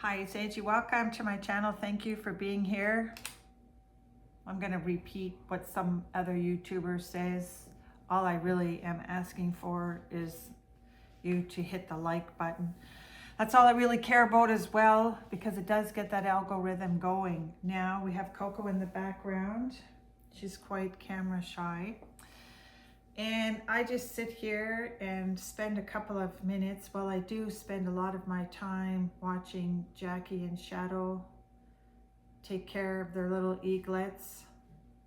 Hi, it's Angie. Welcome to my channel. Thank you for being here. I'm going to repeat what some other YouTuber says. All I really am asking for is you to hit the like button. That's all I really care about as well, because it does get that algorithm going. Now we have Coco in the background. She's quite camera shy. And I just sit here and spend a couple of minutes. Well, I do spend a lot of my time watching Jackie and Shadow take care of their little eaglets.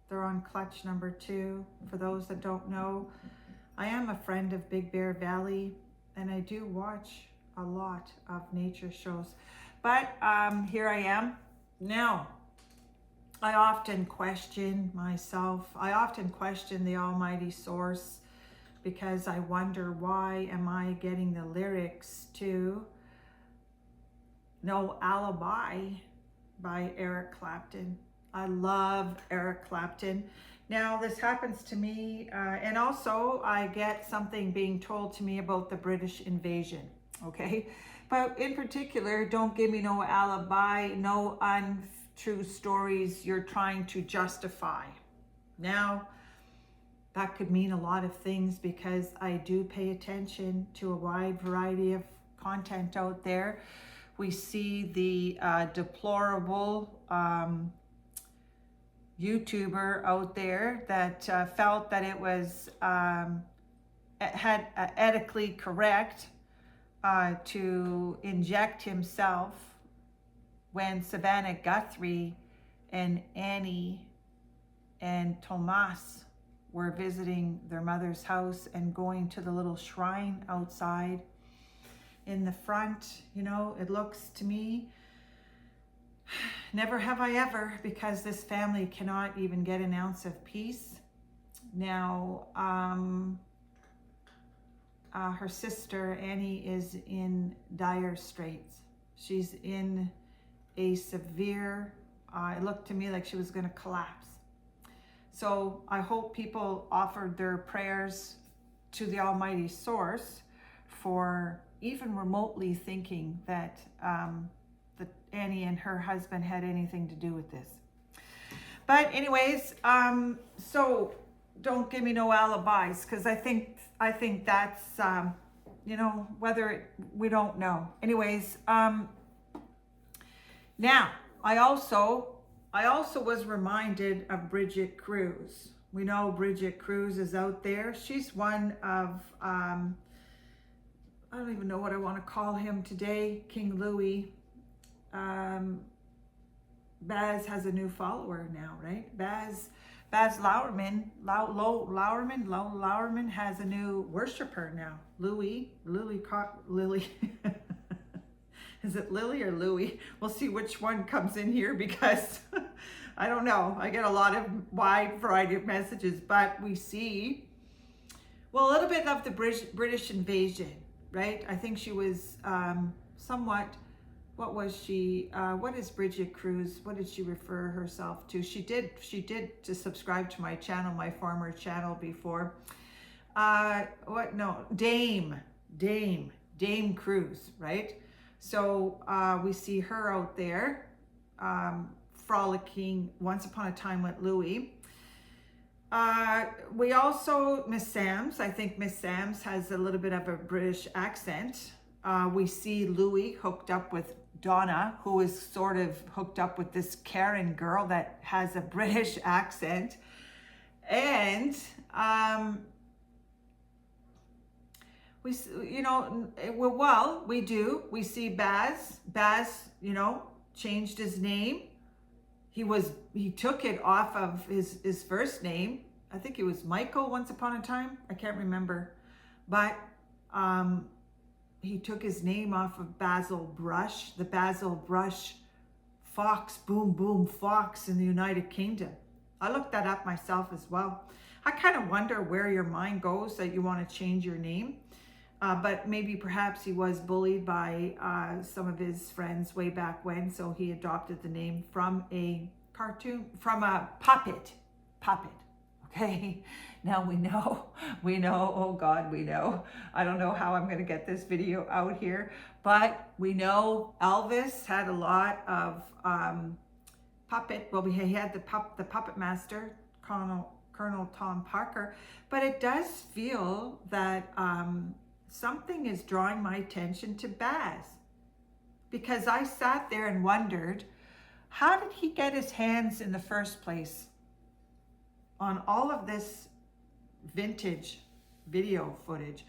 They're on clutch number 2. For those that don't know, I am a friend of Big Bear Valley, and I do watch a lot of nature shows. But here I am. Now, I often question myself. I often question the Almighty Source, because I wonder, why am I getting the lyrics to No Alibi by Eric Clapton? I love Eric Clapton. Now, this happens to me, and also I get something being told to me about the British invasion, okay? But in particular, don't give me no alibi, no untrue stories you're trying to justify. Now, that could mean a lot of things, because I do pay attention to a wide variety of content out there. We see the deplorable YouTuber out there that felt that it was ethically correct to inject himself when Savannah Guthrie and Annie and Tomas were visiting their mother's house and going to the little shrine outside in the front. You know, it looks to me, never have I ever, because this family cannot even get an ounce of peace. Now, her sister Annie is in dire straits. She's in a severe, it looked to me like she was going to collapse. So I hope people offered their prayers to the Almighty Source for even remotely thinking that Annie and her husband had anything to do with this. But anyways, so don't give me no alibis, because I think that's you know, we don't know. Anyways, now I also was reminded of Bridget Cruz. We know Bridget Cruz is out there. She's one of I don't even know what I want to call him today, King Louis. Baz has a new follower now, right? Baz Lauerman has a new worshiper now. Lily. Is it Lily or Louie? We'll see which one comes in here, because I don't know. I get a lot of wide variety of messages, but we see, well, a little bit of the British invasion, right? I think she was somewhat, what was she? What is Bridget Cruz? What did she refer herself to? She did to subscribe to my channel, my former channel before. Dame Cruz, right? So we see her out there frolicking once upon a time with Louis. We also, Miss Sams, I think Miss Sams has a little bit of a British accent. We see Louis hooked up with Donna, who is sort of hooked up with this Karen girl that has a British accent. And we see Baz, you know, changed his name. He took it off of his first name. I think it was Michael once upon a time. I can't remember. But he took his name off of Basil Brush, the Basil Brush Fox, Boom Boom Fox in the United Kingdom. I looked that up myself as well. I kind of wonder where your mind goes that you want to change your name. But maybe perhaps he was bullied by some of his friends way back when, so he adopted the name from a cartoon, from a puppet. Okay, now we know, oh God, we know. I don't know how I'm going to get this video out here, but But we know Elvis had a lot of puppet. Well, he had the puppet master, Colonel Tom Parker. But it does feel that something is drawing my attention to Baz, because I sat there and wondered, how did he get his hands in the first place on all of this vintage video footage?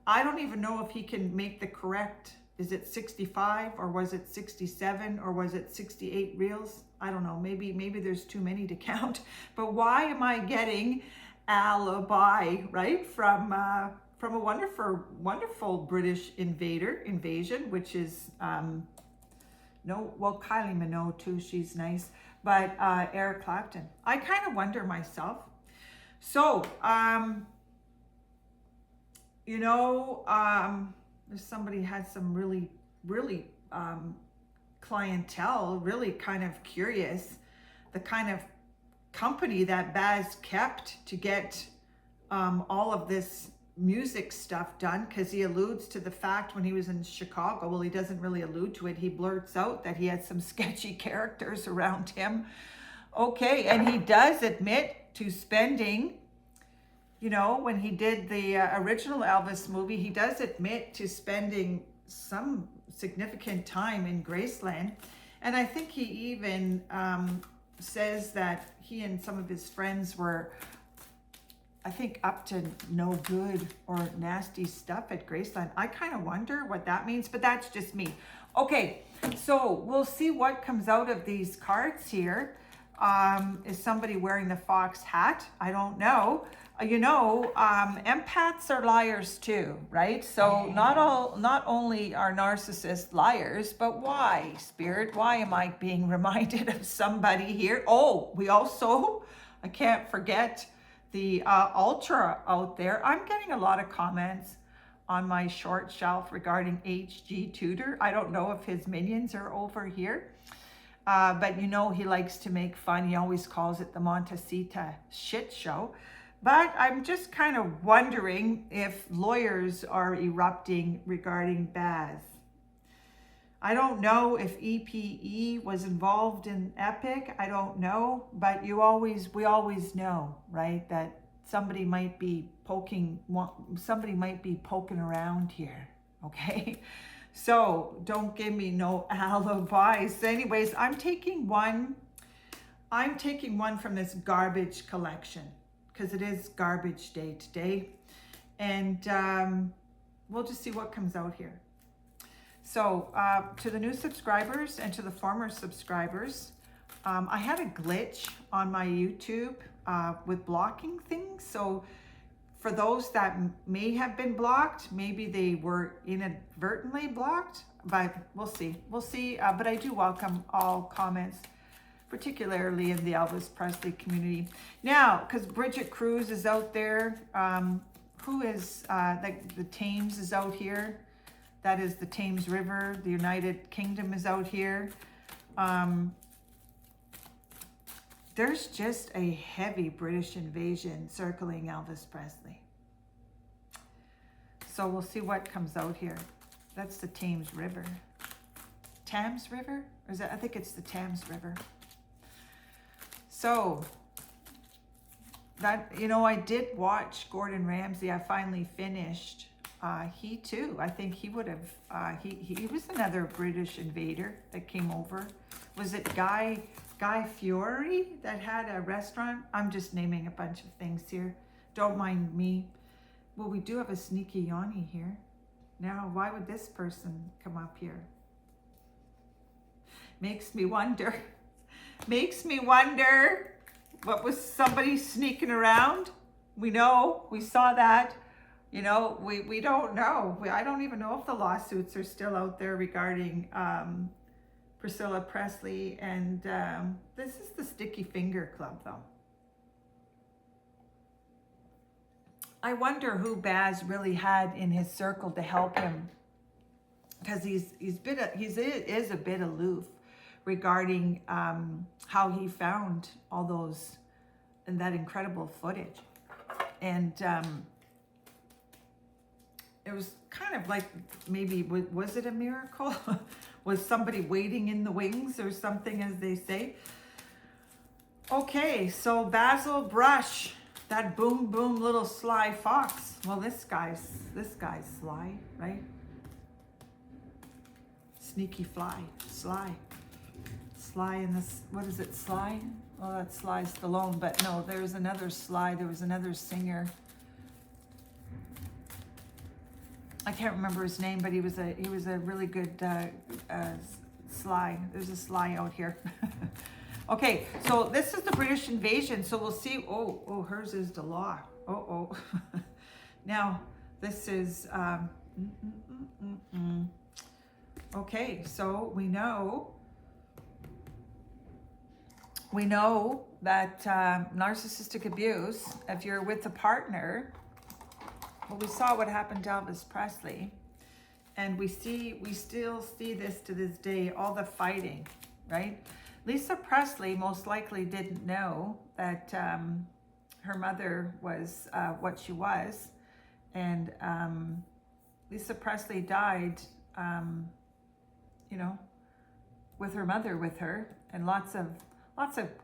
I don't even know if he can make the correct, is it 65 or was it 67 or was it 68 reels? I don't know, maybe there's too many to count. But why am I getting alibi, right, from a wonderful British invasion, which is Kylie Minogue too, she's nice, but Eric Clapton. I kind of wonder myself. So somebody had some really clientele, really kind of curious, the kind of company that Baz kept to get all of this music stuff done, because he alludes to the fact when he was in Chicago, well, he doesn't really allude to it, he blurts out that he had some sketchy characters around him. Okay, and he does admit to spending, when he did the original Elvis movie, he does admit to spending some significant time in Graceland. And I think he even says that he and some of his friends were, I think, up to no good or nasty stuff at Graceland. I kind of wonder what that means, but that's just me. Okay, so we'll see what comes out of these cards here. Is somebody wearing the fox hat? I don't know. Empaths are liars too, right? So not only are narcissists liars, but why, Spirit? Why am I being reminded of somebody here? Oh, we also, I can't forget the Ultra out there. I'm getting a lot of comments on my short shelf regarding H.G. Tudor. I don't know if his minions are over here. But he likes to make fun. He always calls it the Montecita shit show. But I'm just kind of wondering if lawyers are erupting regarding Baz. I don't know if EPE was involved in Epic. I don't know. But we always know, right, that somebody might be poking around here, okay? So don't give me no alibis. Anyways, I'm taking one from this garbage collection, because it is garbage day today. And we'll just see what comes out here. So to the new subscribers and to the former subscribers, I had a glitch on my YouTube with blocking things. So for those that may have been blocked, maybe they were inadvertently blocked, but we'll see. But I do welcome all comments, particularly in the Elvis Presley community. Now, because Bridget Cruz is out there, who is, the Thames is out here. That is the Thames River. The United Kingdom is out here. There's just a heavy British invasion circling Elvis Presley. So we'll see what comes out here. That's the Thames River. Thames River? Or is that, I think it's the Thames River. So that, I did watch Gordon Ramsay. I finally finished. He too, I think he would have, he was another British invader that came over. Was it Guy Fieri that had a restaurant? I'm just naming a bunch of things here. Don't mind me. Well, we do have a sneaky Yanni here. Now, why would this person come up here? Makes me wonder. What was somebody sneaking around? We saw that. We don't know. I don't even know if the lawsuits are still out there regarding Priscilla Presley. And this is the Sticky Finger Club, though. I wonder who Baz really had in his circle to help him, because he is a bit aloof regarding how he found all those and that incredible footage. And it was kind of like, maybe, was it a miracle? Was somebody waiting in the wings or something, as they say? Okay, so Basil Brush, that boom boom little sly fox. Well, this guy's sly, right? Sneaky sly in this, what is it, Sly? Well, that's Sly Stallone, but no, there's another Sly, there was another singer. I can't remember his name, but he was a really good Sly. There's a Sly out here. Okay, so this is the British invasion. So we'll see. Oh, hers is the law. Oh. Now this is okay. So we know that narcissistic abuse, if you're with a partner. Well, we saw what happened to Elvis Presley, and we still see this to this day, all the fighting, right? Lisa Presley most likely didn't know that her mother was what she was, and Lisa Presley died, with her mother with her, and lots of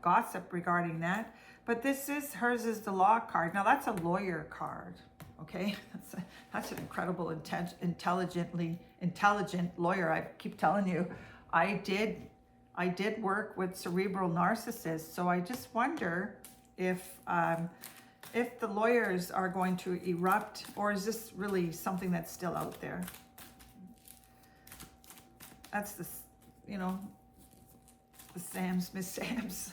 gossip regarding that. But hers is the law card. Now that's a lawyer card. Okay, that's an incredible, intelligent lawyer. I keep telling you, I did work with cerebral narcissists, so I just wonder if the lawyers are going to erupt, or is this really something that's still out there? That's the Miss Sam's.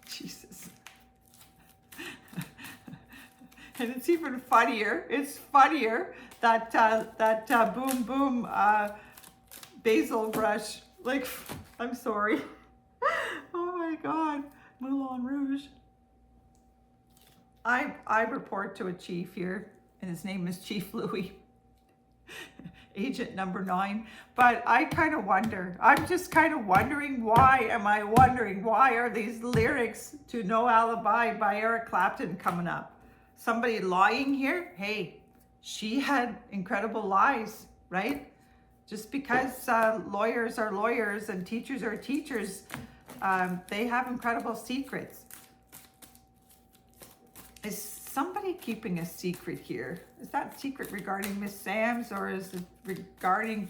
Jesus. And it's even funnier. It's funnier that boom boom Basil Brush. Like, I'm sorry. Oh my God, Moulin Rouge. I report to a chief here, and his name is Chief Louis, agent number 9. But I kind of wonder. I'm just kind of wondering, why are these lyrics to No Alibi by Eric Clapton coming up? Somebody lying here? Hey, she had incredible lies, right? Just because lawyers are lawyers and teachers are teachers, they have incredible secrets. Is somebody keeping a secret here? Is that secret regarding Miss Sam's, or is it regarding,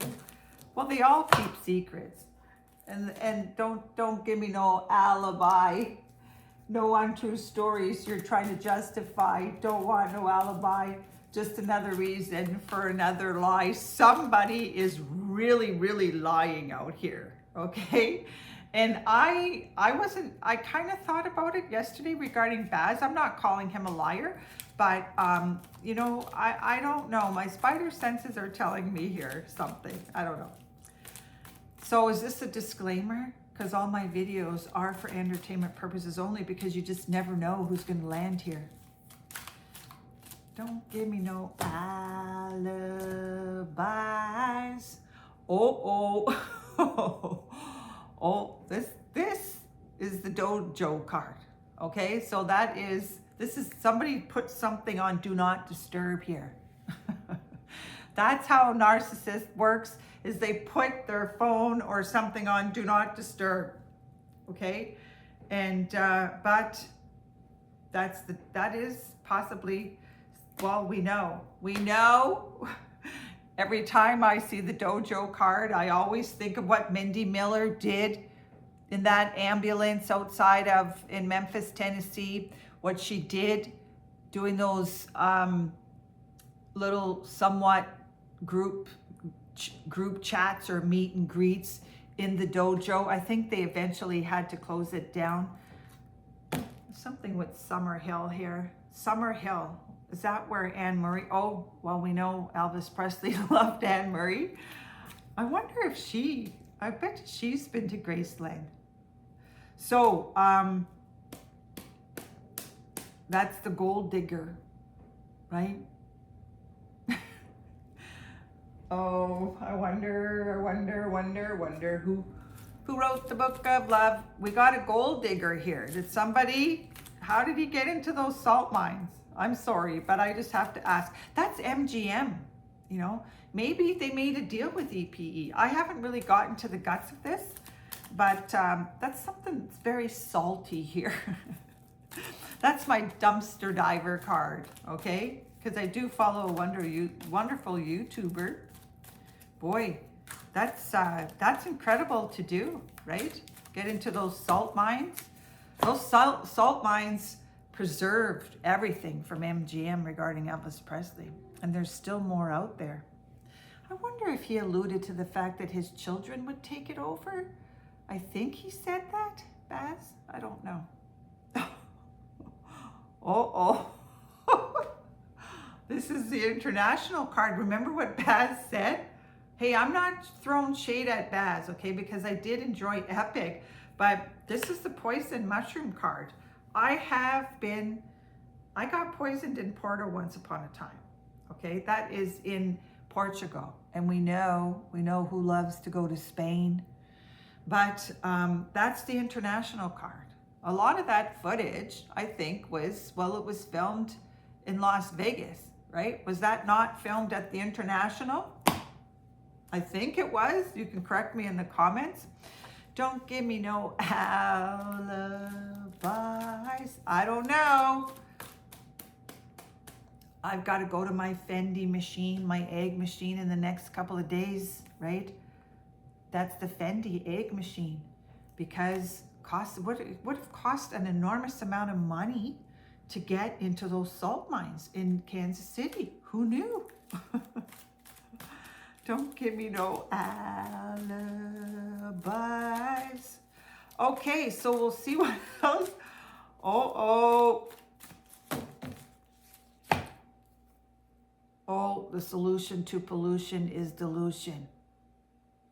well, they all keep secrets. And don't give me no alibi. No untrue stories you're trying to justify. Don't want no alibi. Just another reason for another lie. Somebody is really, really lying out here, okay? And I kind of thought about it yesterday regarding Baz. I'm not calling him a liar, but I don't know. My spider senses are telling me here something. I don't know. So is this a disclaimer? Because all my videos are for entertainment purposes only, because you just never know who's going to land here. Don't give me no alibis. Oh, this is the dojo card. Okay, so this is somebody put something on do not disturb here. That's how a narcissist works, is they put their phone or something on do not disturb. Okay, and but that is possibly, well, we know every time I see the dojo card, I always think of what Mindy Miller did in that ambulance in Memphis, Tennessee, what she did doing those little somewhat group chats or meet and greets in the dojo. I think they eventually had to close it down. Something with Summerhill here. Summerhill. Is that where Anne Murray? Oh, well, we know Elvis Presley loved Anne Murray. I wonder if I bet she's been to Graceland. So, that's the gold digger, right? Oh, I wonder who wrote the book of love. We got a gold digger here. How did he get into those salt mines? I'm sorry, but I just have to ask. That's MGM. You know, maybe they made a deal with EPE. I haven't really gotten to the guts of this, but that's something that's very salty here. That's my dumpster diver card, okay? Because I do follow a wonderful YouTuber. Boy, that's incredible to do, right? Get into those salt mines. Those salt mines preserved everything from MGM regarding Elvis Presley, and there's still more out there. I wonder if he alluded to the fact that his children would take it over. I think he said that, Baz. I don't know. Oh. This is the international card. Remember what Baz said? Hey, I'm not throwing shade at Baz, okay, because I did enjoy Epic, but this is the poison mushroom card. I got poisoned in Porto once upon a time, okay? That is in Portugal, and we know who loves to go to Spain, but that's the international card. A lot of that footage, I think, was, well, it was filmed in Las Vegas, right? Was that not filmed at the International? I think it was. You can correct me in the comments. Don't give me no alibis. I don't know. I've got to go to my Fendi machine, my egg machine in the next couple of days, right? That's the Fendi egg machine, because would have cost an enormous amount of money to get into those salt mines in Kansas City. Who knew? Don't give me no alibis. Okay, so we'll see what else. Oh, the solution to pollution is dilution.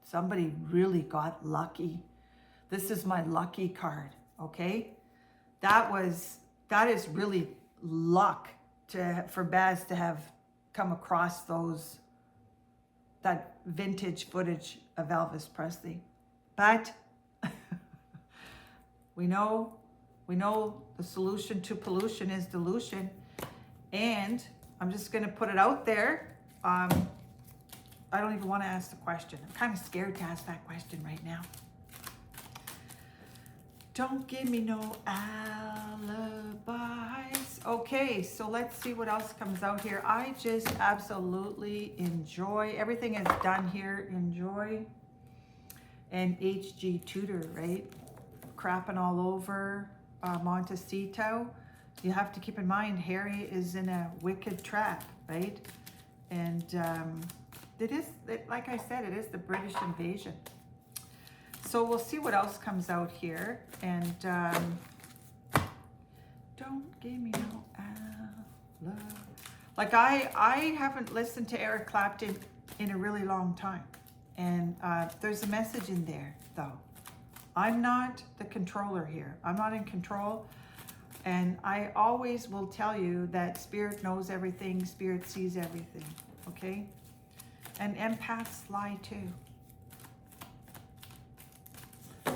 Somebody really got lucky. This is my lucky card, okay? That is really luck for Baz to have come across that vintage footage of Elvis Presley. But we know the solution to pollution is dilution. And I'm just gonna put it out there. I don't even want to ask the question. I'm kind of scared to ask that question right now. Don't give me no alibis. Okay, so let's see what else comes out here. I just absolutely enjoy. Everything is done here. Enjoy. And HG Tudor, right? Crapping all over Montecito. You have to keep in mind, Harry is in a wicked trap, right? And like I said, it is the British invasion. So we'll see what else comes out here. And don't give me no love. Like I haven't listened to Eric Clapton in a really long time. And there's a message in there, though. I'm not the controller here. I'm not in control. And I always will tell you that Spirit knows everything. Spirit sees everything. Okay? And empaths lie too.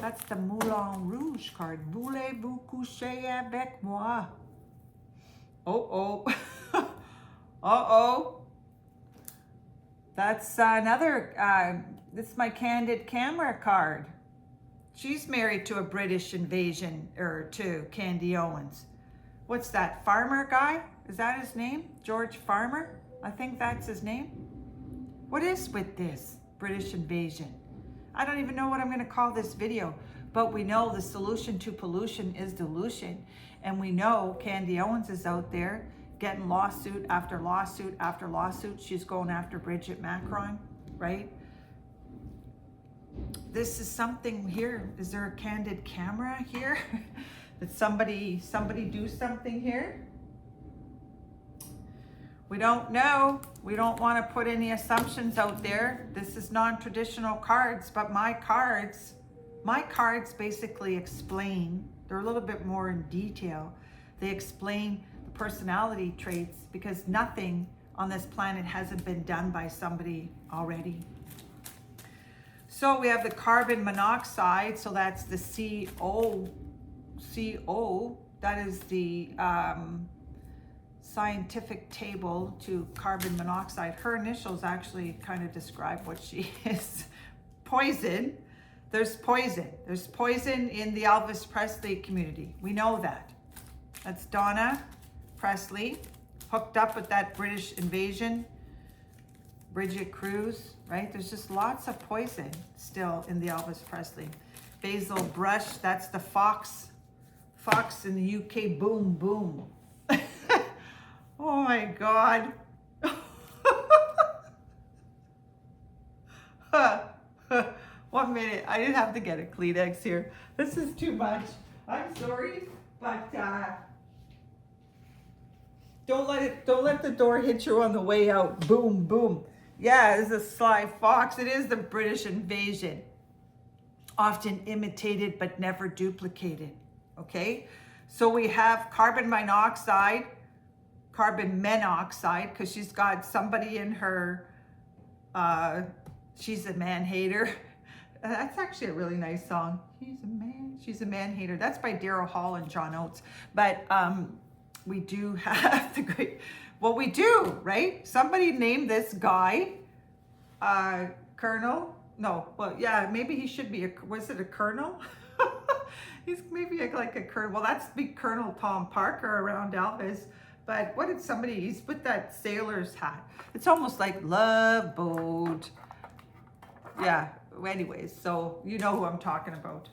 That's the Moulin Rouge card. Voulez-vous coucher avec moi? Oh. Uh-oh. That's another, this is my Candid Camera card. She's married to a British invasion, to Candy Owens. What's that, Farmer guy? Is that his name? George Farmer? I think that's his name. What is with this British invasion? I don't even know what I'm going to call this video, but we know the solution to pollution is dilution. And we know Candy Owens is out there getting lawsuit after lawsuit after lawsuit. She's going after Bridget Macron, right? This is something here. Is there a candid camera here? Did somebody do something here? We don't know. We don't want to put any assumptions out there. This is non-traditional cards, but my cards basically explain, they're a little bit more in detail. They explain the personality traits because nothing on this planet hasn't been done by somebody already. So we have the carbon monoxide, so that's the CO. That is the scientific table to carbon monoxide. Her initials actually kind of describe what she is. Poison. There's poison. There's poison in the Elvis Presley community. We know that. That's Donna Presley, hooked up with that British invasion. Bridget Cruz, right? There's just lots of poison still in the Elvis Presley. Basil Brush, that's the Fox in the UK, boom, boom. Oh my God. 1 minute, I didn't have to get a Kleenex here. This is too much. I'm sorry, but don't let the door hit you on the way out. Boom, boom. Yeah, it's a sly fox. It is the British invasion. Often imitated but never duplicated. Okay? So we have carbon monoxide, because she's got somebody in her, she's a man hater. That's actually a really nice song. She's a man hater. That's by Daryl Hall and John Oates. But we do have the great, well, we do, right? Somebody named this guy Colonel. No, well, yeah, maybe he should be was it a colonel? He's maybe like a colonel. Well, that's big Colonel Tom Parker around Elvis. But what did he's with that sailor's hat. It's almost like Love Boat. Yeah, anyways, so you know who I'm talking about.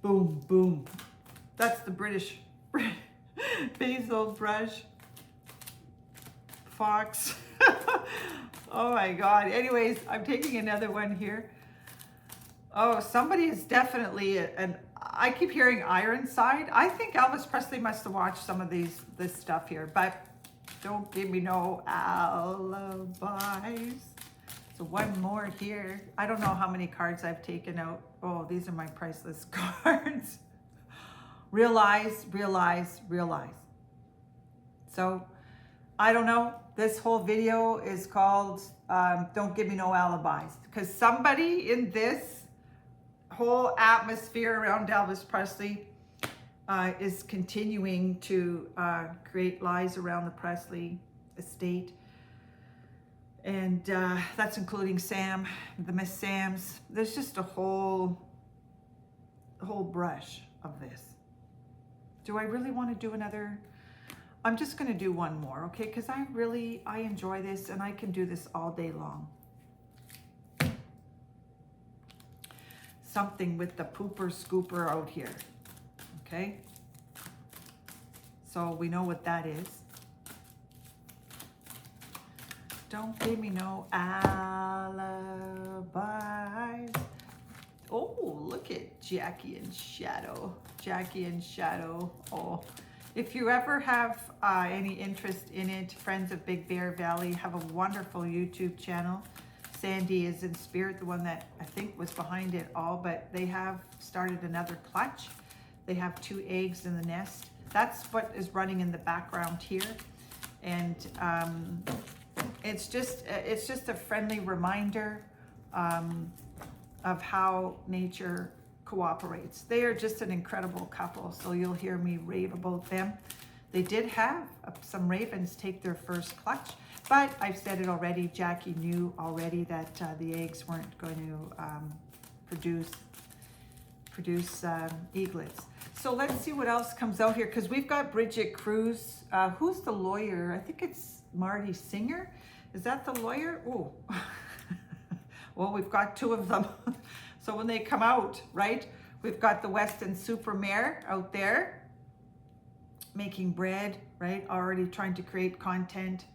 Boom, boom. That's the British Basil Brush. Fox. Oh my God. Anyways, I'm taking another one here. Oh, somebody is definitely I keep hearing Ironside. I think Elvis Presley must have watched some of this stuff here, but don't give me no alibis. So one more here. I don't know how many cards I've taken out. Oh, these are my priceless cards. Realize, realize, realize. So I don't know. This whole video is called Don't Give Me No Alibis, because somebody in this whole atmosphere around Elvis Presley is continuing to create lies around the Presley estate. And that's including Sam, the Miss Sams. There's just a whole brush of this. Do I really want to do another? I'm just going to do one more, okay? Because I enjoy this and I can do this all day long. Something with the pooper scooper out here, okay? So we know what that is. Don't give me no alibis. Oh, look at Jackie and Shadow. Jackie and Shadow. Oh, if you ever have any interest in it, Friends of Big Bear Valley have a wonderful YouTube channel. Sandy is in spirit, the one that I think was behind it all, but they have started another clutch. They have 2 eggs in the nest. That's what is running in the background here. And it's just a friendly reminder of how nature cooperates. They are just an incredible couple, so you'll hear me rave about them. They did have some ravens take their first clutch, but I've said it already, Jackie knew already that the eggs weren't going to produce eaglets. So let's see what else comes out here, because we've got Bridget Cruz. Who's the lawyer? I think it's Marty Singer. Is that the lawyer? Oh, well, we've got 2 of them. So when they come out, right, we've got the Weston Supermare out there making bread, right, already trying to create content.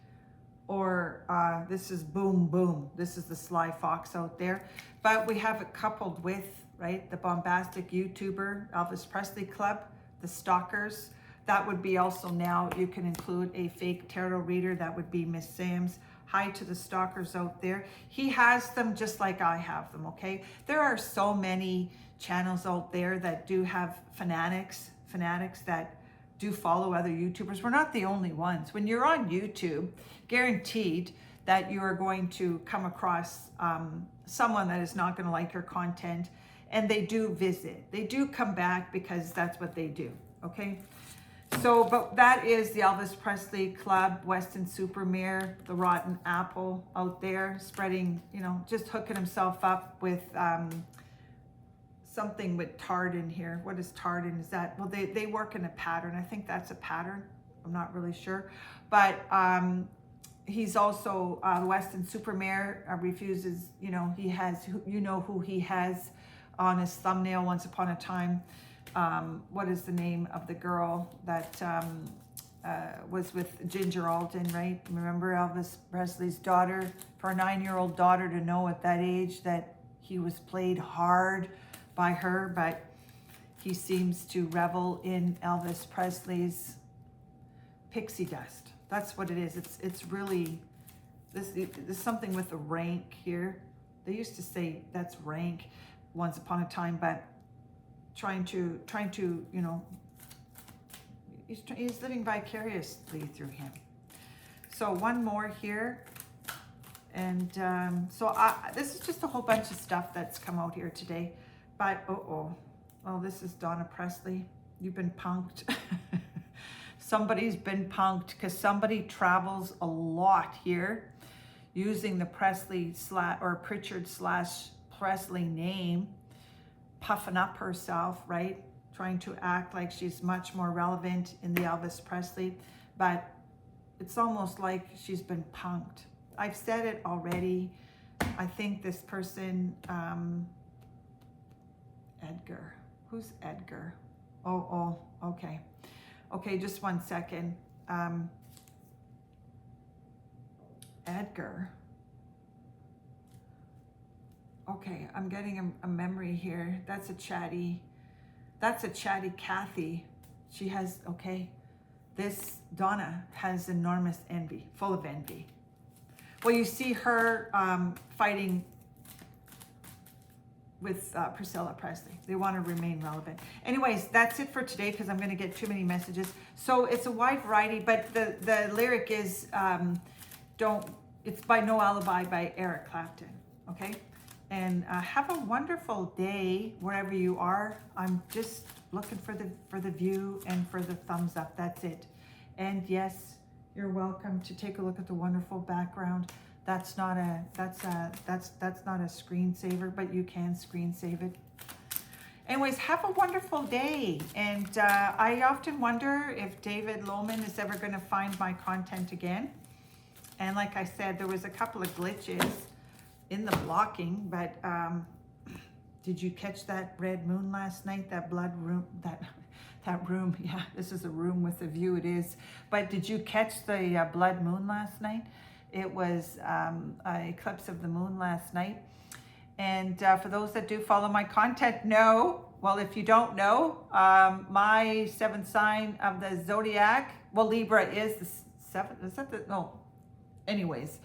Or this is Boom Boom. This is the Sly Fox out there. But we have it coupled with, right, the bombastic YouTuber, Elvis Presley Club, the Stalkers. That would be also now, you can include a fake tarot reader. That would be Miss Sam's. Hi to the stalkers out there. He has them just like I have them, okay? There are so many channels out there that do have fanatics that do follow other YouTubers. We're not the only ones. When you're on YouTube, guaranteed that you are going to come across someone that is not going to like your content, and they do visit. They do come back because that's what they do, okay? So, but that is the Elvis Presley Club, Weston Supermare, the Rotten Apple out there, spreading, you know, just hooking himself up with something with tartan here. What is tartan? Is that, well, they work in a pattern. I think that's a pattern. I'm not really sure. But he's also, Weston Supermare refuses, you know, he has, you know who he has on his thumbnail once upon a time. What is the name of the girl that was with Ginger Alden, right? Remember Elvis Presley's daughter, for a 9-year-old daughter to know at that age that he was played hard by her, but he seems to revel in Elvis Presley's pixie dust. That's what it is. It's really, there's something with the rank here. They used to say that's rank once upon a time, but trying to, you know, he's living vicariously through him. So one more here. And so this is just a whole bunch of stuff that's come out here today. But, well, this is Donna Presley. You've been punked. Somebody's been punked because somebody travels a lot here using the Presley or Pritchard / Presley name, puffing up herself, right? Trying to act like she's much more relevant in the Elvis Presley, but it's almost like she's been punked. I've said it already. I think this person, Edgar. Who's Edgar? Oh, okay. Okay, just one second. Edgar. Okay, I'm getting a memory here. That's a chatty Kathy. She has, okay. This Donna has enormous envy, full of envy. Well, you see her fighting with Priscilla Presley. They want to remain relevant. Anyways, that's it for today because I'm going to get too many messages. So it's a wide variety, but the lyric is, it's by No Alibi by Eric Clapton, okay? And have a wonderful day wherever you are. I'm just looking for the view and for the thumbs up. That's it. And yes, you're welcome to take a look at the wonderful background. That's not a screensaver, but you can screen save it. Anyways, have a wonderful day. And I often wonder if David Lohman is ever going to find my content again. And like I said, there was a couple of glitches in the blocking, but did you catch that red moon last night? That blood room, that room, yeah, this is a room with a view, it is. But did you catch the blood moon last night? It was an eclipse of the moon last night. And for those that do follow my content, know, well, if you don't know, my 7th sign of the zodiac, well, Libra is the 7th, is that the, no, anyways,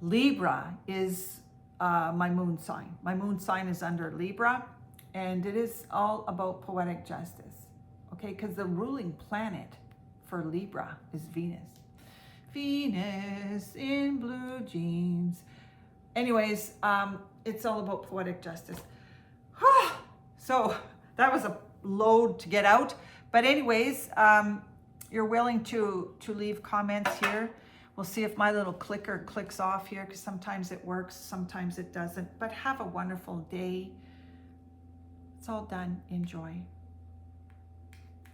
Libra is my moon sign. My moon sign is under Libra, and it is all about poetic justice, okay? Because the ruling planet for Libra is Venus. Venus in blue jeans. Anyways, it's all about poetic justice. So that was a load to get out. But anyways, you're willing to leave comments here. We'll see if my little clicker clicks off here, because sometimes it works, sometimes it doesn't. But have a wonderful day. It's all done. Enjoy.